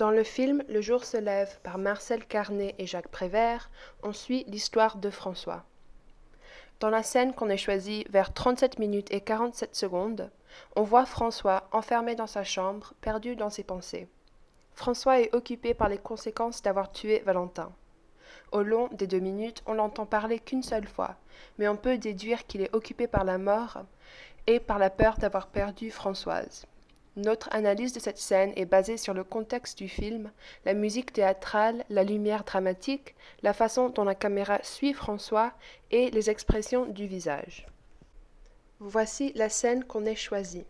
Dans le film Le jour se lève par Marcel Carné et Jacques Prévert, on suit l'histoire de François. Dans la scène qu'on a choisie vers 37 minutes et 47 secondes, on voit François enfermé dans sa chambre, perdu dans ses pensées. François est occupé par les conséquences d'avoir tué Valentin. Au long des 2 minutes, on l'entend parler qu'une seule fois, mais on peut déduire qu'il est occupé par la mort et par la peur d'avoir perdu Françoise. Notre analyse de cette scène est basée sur le contexte du film, la musique théâtrale, la lumière dramatique, la façon dont la caméra suit François et les expressions du visage. Voici la scène qu'on ait choisie.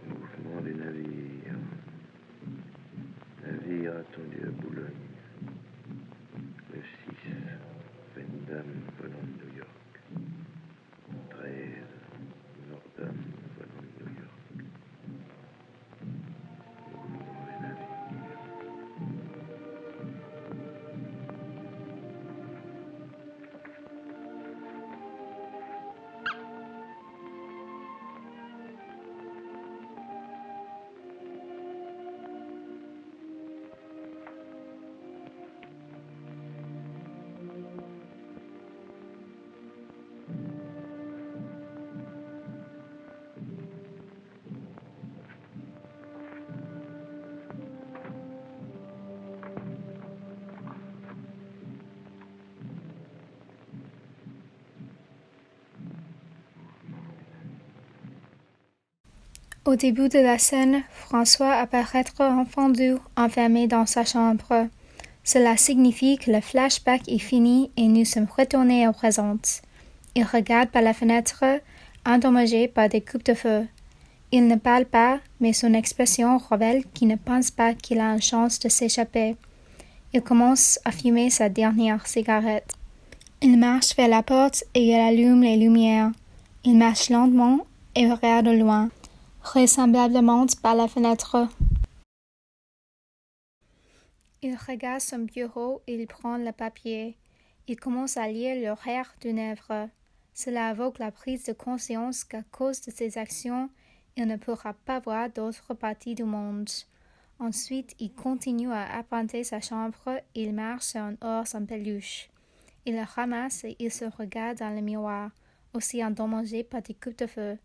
Mouvement des navires. Navire attendu à Boulogne. Le 6, Vendam volant de New York. 13, Nordam volant de New York. Mouvement des navires. Au début de la scène, François apparaît entendu enfermé dans sa chambre. Cela signifie que le flashback est fini et nous sommes retournés au présent. Il regarde par la fenêtre, endommagé par des coupes de feu. Il ne parle pas, mais son expression révèle qu'il ne pense pas qu'il a une chance de s'échapper. Il commence à fumer sa dernière cigarette. Il marche vers la porte et il allume les lumières. Il marche lentement et regarde au loin, vraisemblablement par la fenêtre. Il regarde son bureau et il prend le papier. Il commence à lire l'horaire d'une œuvre. Cela évoque la prise de conscience qu'à cause de ses actions, il ne pourra pas voir d'autres parties du monde. Ensuite, il continue à arpenter sa chambre et il marche sur un ours en peluche. Il le ramasse et il se regarde dans le miroir, aussi endommagé par des coupes de feu.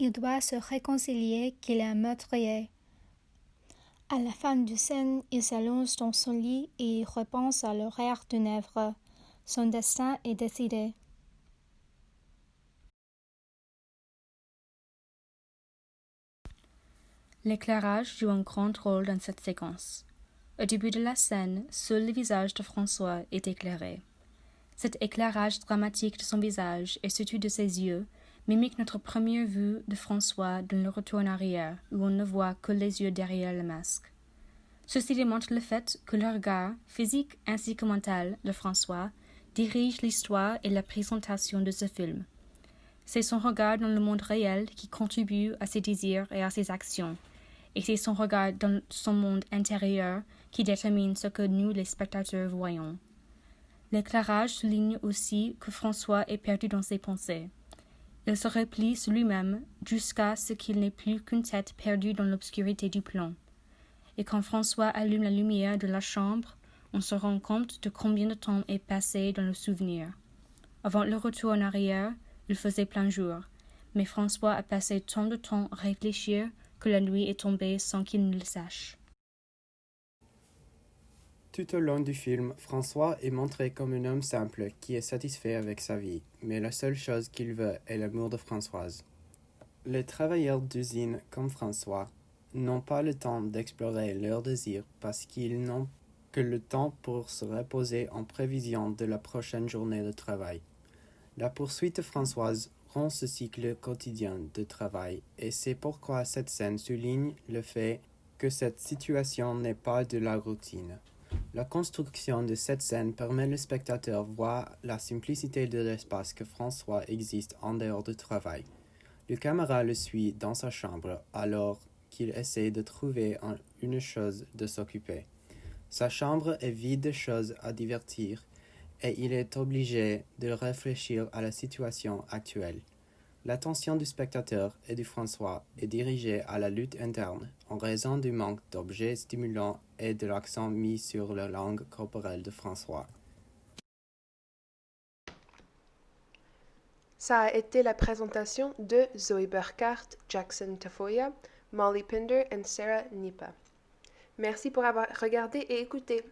Il doit se réconcilier qu'il est un meurtrier. À la fin de scène, il s'allonge dans son lit et il repense à l'horaire d'une œuvre. Son destin est décidé. L'éclairage joue un grand rôle dans cette séquence. Au début de la scène, seul le visage de François est éclairé. Cet éclairage dramatique de son visage et surtout de ses yeux mimique notre première vue de François dans le retour en arrière, où on ne voit que les yeux derrière le masque. Ceci démontre le fait que le regard, physique ainsi que mental, de François dirige l'histoire et la présentation de ce film. C'est son regard dans le monde réel qui contribue à ses désirs et à ses actions, et c'est son regard dans son monde intérieur qui détermine ce que nous, les spectateurs, voyons. L'éclairage souligne aussi que François est perdu dans ses pensées. Il se replie sur lui-même jusqu'à ce qu'il n'ait plus qu'une tête perdue dans l'obscurité du plomb. Et quand François allume la lumière de la chambre, on se rend compte de combien de temps est passé dans le souvenir. Avant le retour en arrière, il faisait plein jour, mais François a passé tant de temps à réfléchir que la nuit est tombée sans qu'il ne le sache. Tout au long du film, François est montré comme un homme simple qui est satisfait avec sa vie, mais la seule chose qu'il veut est l'amour de Françoise. Les travailleurs d'usine comme François n'ont pas le temps d'explorer leurs désirs parce qu'ils n'ont que le temps pour se reposer en prévision de la prochaine journée de travail. La poursuite de Françoise rompt ce cycle quotidien de travail et c'est pourquoi cette scène souligne le fait que cette situation n'est pas de la routine. La construction de cette scène permet au spectateur de voir la simplicité de l'espace que François existe en dehors du travail. Le caméra le suit dans sa chambre alors qu'il essaie de trouver une chose de s'occuper. Sa chambre est vide de choses à divertir et il est obligé de réfléchir à la situation actuelle. L'attention du spectateur et de François est dirigée à la lutte interne en raison du manque d'objets stimulants et de l'accent mis sur la langue corporelle de François. Ça a été la présentation de Zoe Burkhardt, Jackson Tafoya, Molly Pinder et Sarah Nipa. Merci pour avoir regardé et écouté.